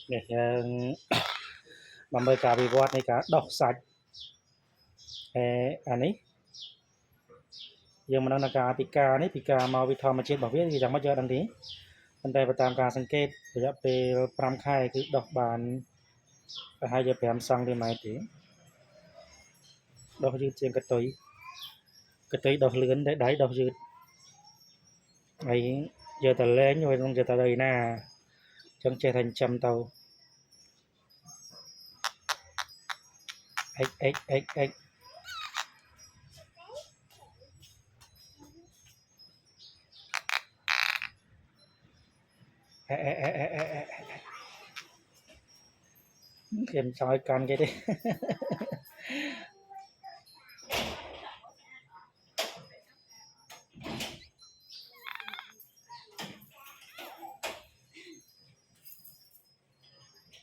để mà mời cả bị quạt này cả đọc sạch anh ấy giờ mà đang là pika này pika mau bị thò mà chết bảo viết thì chẳng bao giờ đăng tí vấn đề và tạm cảสังเกตระยะពេល5 ខែគឺដុះបានប្រហែលជា5សង់ទីម៉ែត្រទេដុះយឺតជាងកតុយដុះលឿនតែដៃដុះយឺតហើយយកតែលេងហើយនឹងយកតែដីណាចឹងចេះតែចិញ្ចឹមទៅអិចគេមិនចោលកាន់គេទេ